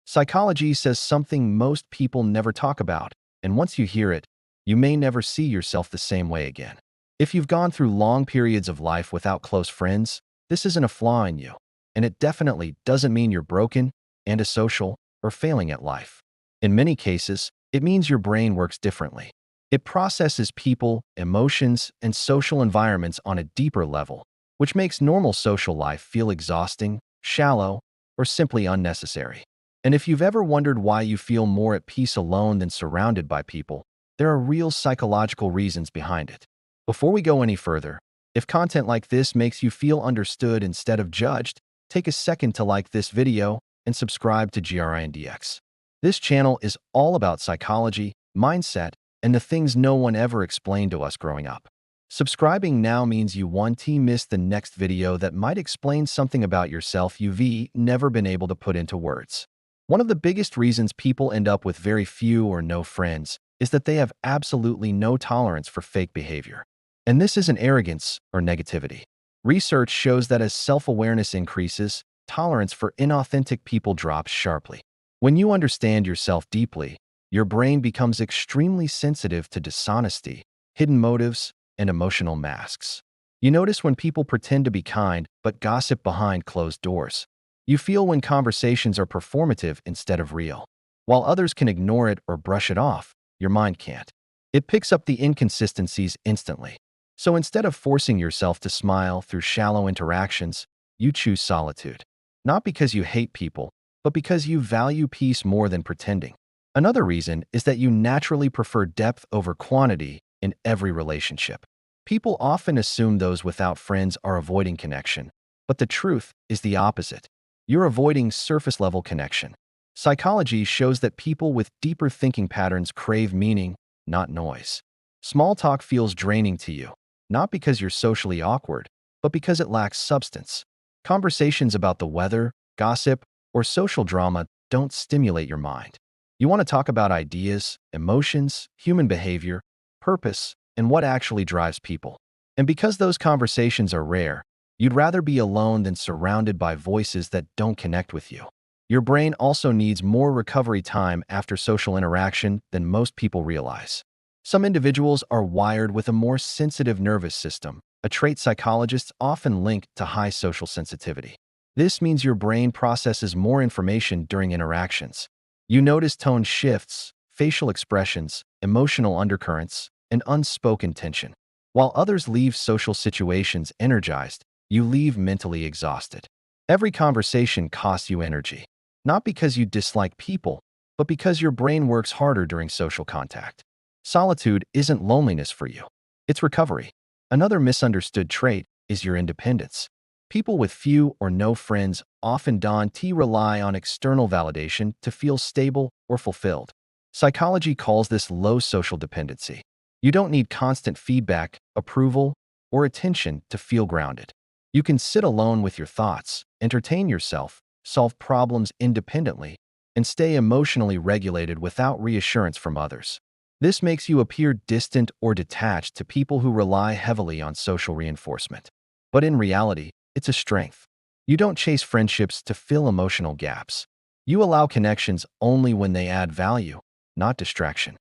Psychology says something most people never talk about, and once you hear it, you may never see yourself the same way again. If you've gone through long periods of life without close friends, this isn't a flaw in you, and it definitely doesn't mean you're broken, antisocial, or failing at life. In many cases, it means your brain works differently. It processes people, emotions, and social environments on a deeper level, which makes normal social life feel exhausting, shallow, or simply unnecessary. And if you've ever wondered why you feel more at peace alone than surrounded by people, there are real psychological reasons behind it. Before we go any further, if content like this makes you feel understood instead of judged, take a second to like this video and subscribe to GRINDX. This channel is all about psychology, mindset, and the things no one ever explained to us growing up. Subscribing now means you won't miss the next video that might explain something about yourself you've never been able to put into words. One of the biggest reasons people end up with very few or no friends is that they have absolutely no tolerance for fake behavior. And this isn't arrogance or negativity. Research shows that as self-awareness increases, tolerance for inauthentic people drops sharply. When you understand yourself deeply, your brain becomes extremely sensitive to dishonesty, hidden motives, and emotional masks. You notice when people pretend to be kind but gossip behind closed doors. You feel when conversations are performative instead of real. While others can ignore it or brush it off, your mind can't. It picks up the inconsistencies instantly. So instead of forcing yourself to smile through shallow interactions, you choose solitude. Not because you hate people, but because you value peace more than pretending. Another reason is that you naturally prefer depth over quantity in every relationship. People often assume those without friends are avoiding connection, but the truth is the opposite. You're avoiding surface-level connection. Psychology shows that people with deeper thinking patterns crave meaning, not noise. Small talk feels draining to you, not because you're socially awkward, but because it lacks substance. Conversations about the weather, gossip, or social drama don't stimulate your mind. You want to talk about ideas, emotions, human behavior, purpose, and what actually drives people. And because those conversations are rare, you'd rather be alone than surrounded by voices that don't connect with you. Your brain also needs more recovery time after social interaction than most people realize. Some individuals are wired with a more sensitive nervous system, a trait psychologists often link to high social sensitivity. This means your brain processes more information during interactions. You notice tone shifts, facial expressions, emotional undercurrents, and unspoken tension. While others leave social situations energized, you leave mentally exhausted. Every conversation costs you energy, not because you dislike people, but because your brain works harder during social contact. Solitude isn't loneliness for you. It's recovery. Another misunderstood trait is your independence. People with few or no friends often rely on external validation to feel stable or fulfilled. Psychology calls this low social dependency. You don't need constant feedback, approval, or attention to feel grounded. You can sit alone with your thoughts, entertain yourself, solve problems independently, and stay emotionally regulated without reassurance from others. This makes you appear distant or detached to people who rely heavily on social reinforcement. But in reality, it's a strength. You don't chase friendships to fill emotional gaps. You allow connections only when they add value, not distraction.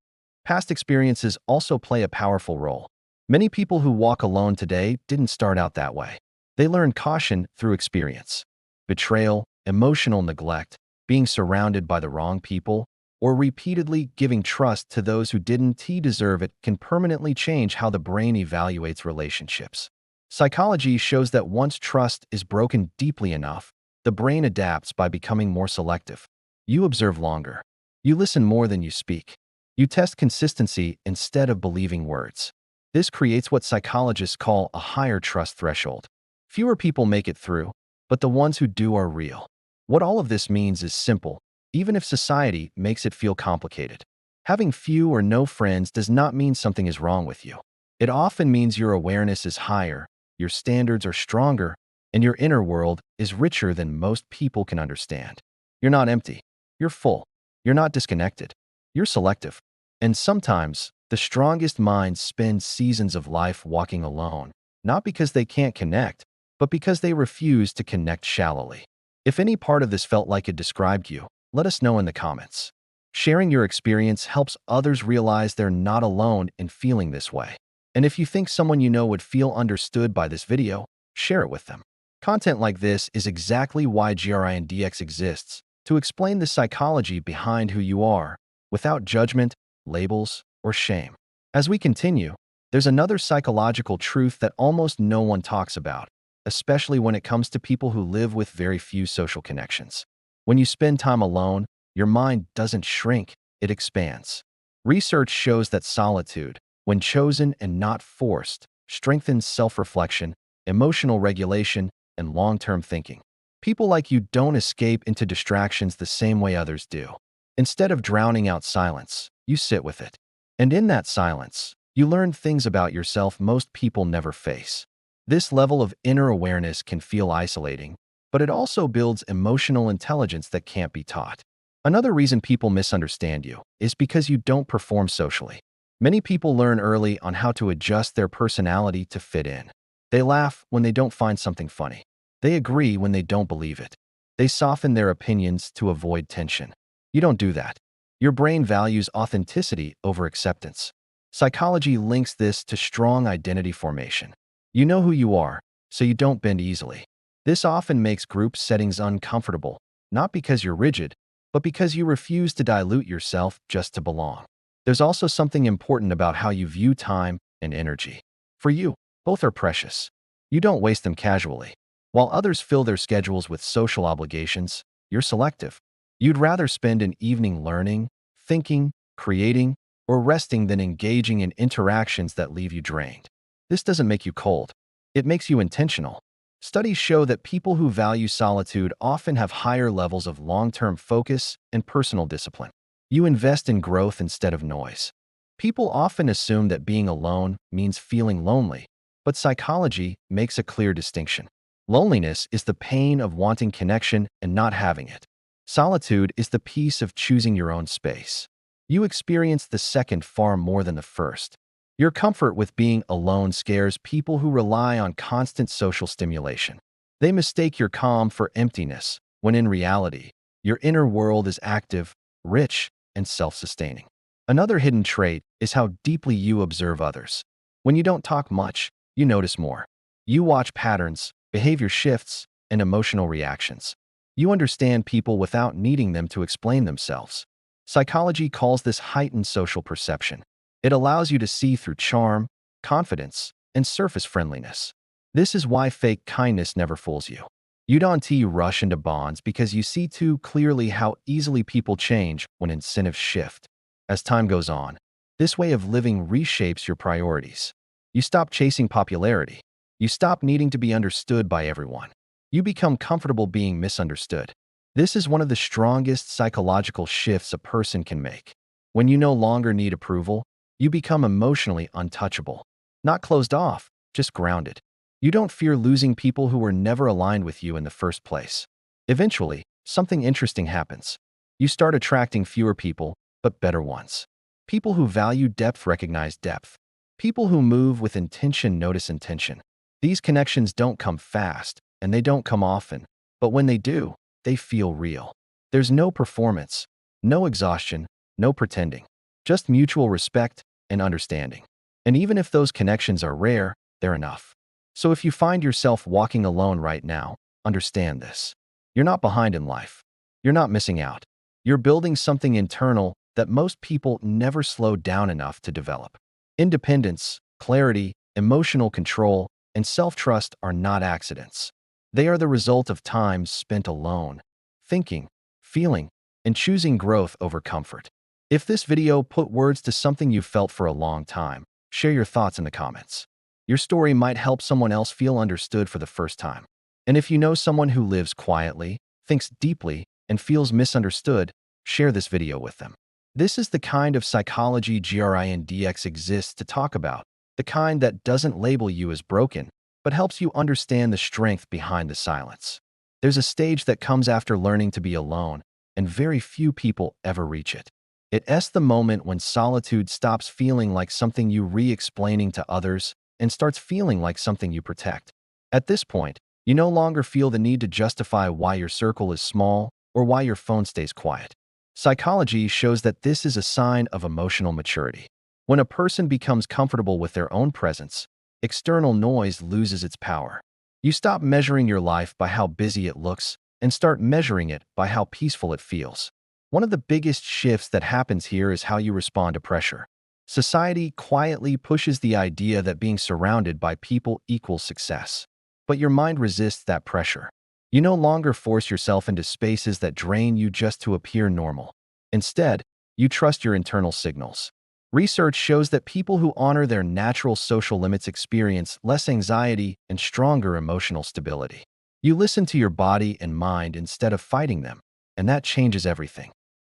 Past experiences also play a powerful role. Many people who walk alone today didn't start out that way. They learned caution through experience. Betrayal, emotional neglect, being surrounded by the wrong people, or repeatedly giving trust to those who didn't deserve it can permanently change how the brain evaluates relationships. Psychology shows that once trust is broken deeply enough, the brain adapts by becoming more selective. You observe longer. You listen more than you speak. You test consistency instead of believing words. This creates what psychologists call a higher trust threshold. Fewer people make it through, but the ones who do are real. What all of this means is simple, even if society makes it feel complicated. Having few or no friends does not mean something is wrong with you. It often means your awareness is higher, your standards are stronger, and your inner world is richer than most people can understand. You're not empty. You're full. You're not disconnected. You're selective. And sometimes, the strongest minds spend seasons of life walking alone, not because they can't connect, but because they refuse to connect shallowly. If any part of this felt like it described you, Let us know in the comments. Sharing your experience helps others realize they're not alone in feeling this way. And if you think someone you know would feel understood by this video, share it with them. Content like this is exactly why GRINDX exists, to explain the psychology behind who you are, without judgment, labels, or shame. As we continue, there's another psychological truth that almost no one talks about, especially when it comes to people who live with very few social connections. When you spend time alone, your mind doesn't shrink, it expands. Research shows that solitude, when chosen and not forced, strengthens self-reflection, emotional regulation, and long-term thinking. People like you don't escape into distractions the same way others do. Instead of drowning out silence, you sit with it. And in that silence, you learn things about yourself most people never face. This level of inner awareness can feel isolating, but it also builds emotional intelligence that can't be taught. Another reason people misunderstand you is because you don't perform socially. Many people learn early on how to adjust their personality to fit in. They laugh when they don't find something funny. They agree when they don't believe it. They soften their opinions to avoid tension. You don't do that. Your brain values authenticity over acceptance. Psychology links this to strong identity formation. You know who you are, so you don't bend easily. This often makes group settings uncomfortable, not because you're rigid, but because you refuse to dilute yourself just to belong. There's also something important about how you view time and energy. For you, both are precious. You don't waste them casually. While others fill their schedules with social obligations, you're selective. You'd rather spend an evening learning, thinking, creating, or resting than engaging in interactions that leave you drained. This doesn't make you cold. It makes you intentional. Studies show that people who value solitude often have higher levels of long-term focus and personal discipline. You invest in growth instead of noise. People often assume that being alone means feeling lonely, but psychology makes a clear distinction. Loneliness is the pain of wanting connection and not having it. Solitude is the peace of choosing your own space. You experience the second far more than the first. Your comfort with being alone scares people who rely on constant social stimulation. They mistake your calm for emptiness, when in reality, your inner world is active, rich, and self-sustaining. Another hidden trait is how deeply you observe others. When you don't talk much, you notice more. You watch patterns, behavior shifts, and emotional reactions. You understand people without needing them to explain themselves. Psychology calls this heightened social perception. It allows you to see through charm, confidence, and surface friendliness. This is why fake kindness never fools you. You don't rush into bonds because you see too clearly how easily people change when incentives shift. As time goes on, this way of living reshapes your priorities. You stop chasing popularity. You stop needing to be understood by everyone. You become comfortable being misunderstood. This is one of the strongest psychological shifts a person can make. When you no longer need approval, you become emotionally untouchable. Not closed off, just grounded. You don't fear losing people who were never aligned with you in the first place. Eventually, something interesting happens. You start attracting fewer people, but better ones. People who value depth recognize depth. People who move with intention notice intention. These connections don't come fast, and they don't come often, but when they do, they feel real. There's no performance, no exhaustion, no pretending, just mutual respect and understanding. And even if those connections are rare, they're enough. So if you find yourself walking alone right now, understand this. You're not behind in life. You're not missing out. You're building something internal that most people never slow down enough to develop. Independence, clarity, emotional control, and self-trust are not accidents. They are the result of time spent alone, thinking, feeling, and choosing growth over comfort. If this video put words to something you've felt for a long time, share your thoughts in the comments. Your story might help someone else feel understood for the first time. And if you know someone who lives quietly, thinks deeply, and feels misunderstood, share this video with them. This is the kind of psychology GRINDX exists to talk about, the kind that doesn't label you as broken, but helps you understand the strength behind the silence. There's a stage that comes after learning to be alone, and very few people ever reach it. It's the moment when solitude stops feeling like something you re-explaining to others and starts feeling like something you protect. At this point, you no longer feel the need to justify why your circle is small or why your phone stays quiet. Psychology shows that this is a sign of emotional maturity. When a person becomes comfortable with their own presence, external noise loses its power. You stop measuring your life by how busy it looks and start measuring it by how peaceful it feels. One of the biggest shifts that happens here is how you respond to pressure. Society quietly pushes the idea that being surrounded by people equals success. But your mind resists that pressure. You no longer force yourself into spaces that drain you just to appear normal. Instead, you trust your internal signals. Research shows that people who honor their natural social limits experience less anxiety and stronger emotional stability. You listen to your body and mind instead of fighting them, and that changes everything.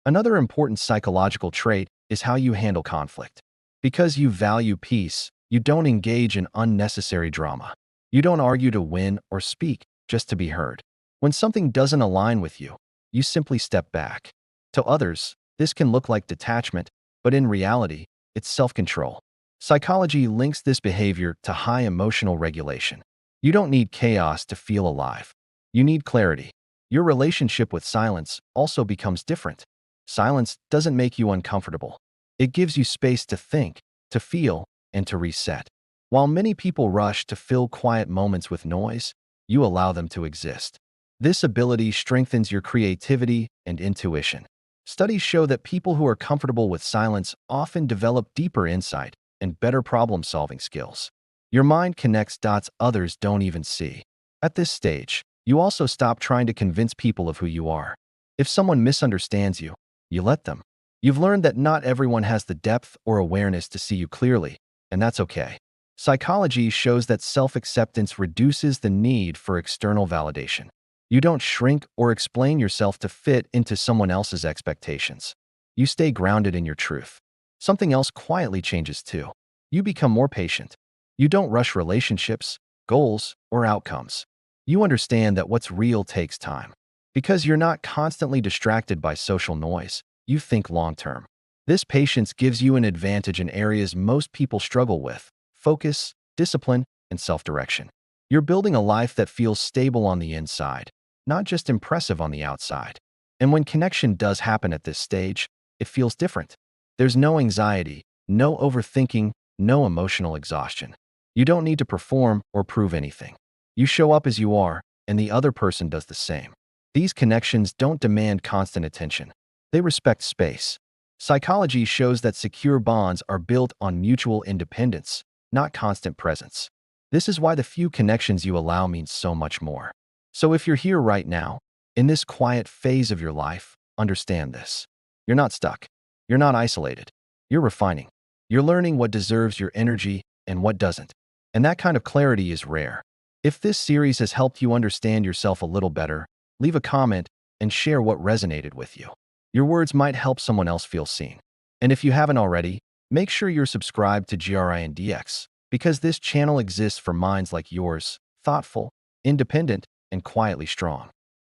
Another important psychological trait is how you handle conflict. Because you value peace, you don't engage in unnecessary drama. You don't argue to win or speak just to be heard. When something doesn't align with you, you simply step back. To others, this can look like detachment, but in reality, it's self-control. Psychology links this behavior to high emotional regulation. You don't need chaos to feel alive. You need clarity. Your relationship with silence also becomes different. Silence doesn't make you uncomfortable. It gives you space to think, to feel, and to reset. While many people rush to fill quiet moments with noise, you allow them to exist. This ability strengthens your creativity and intuition. Studies show that people who are comfortable with silence often develop deeper insight and better problem-solving skills. Your mind connects dots others don't even see. At this stage, you also stop trying to convince people of who you are. If someone misunderstands you, you let them. You've learned that not everyone has the depth or awareness to see you clearly, and that's okay. Psychology shows that self-acceptance reduces the need for external validation. You don't shrink or explain yourself to fit into someone else's expectations. You stay grounded in your truth. Something else quietly changes too. You become more patient. You don't rush relationships, goals, or outcomes. You understand that what's real takes time. Because you're not constantly distracted by social noise, you think long-term. This patience gives you an advantage in areas most people struggle with: focus, discipline, and self-direction. You're building a life that feels stable on the inside, not just impressive on the outside. And when connection does happen at this stage, it feels different. There's no anxiety, no overthinking, no emotional exhaustion. You don't need to perform or prove anything. You show up as you are, and the other person does the same. These connections don't demand constant attention. They respect space. Psychology shows that secure bonds are built on mutual independence, not constant presence. This is why the few connections you allow means so much more. So if you're here right now, in this quiet phase of your life, understand this. You're not stuck. You're not isolated. You're refining. You're learning what deserves your energy and what doesn't. And that kind of clarity is rare. If this series has helped you understand yourself a little better, leave a comment and share what resonated with you. Your words might help someone else feel seen. And if you haven't already, make sure you're subscribed to GRINDX, because this channel exists for minds like yours, thoughtful, independent, and quietly strong.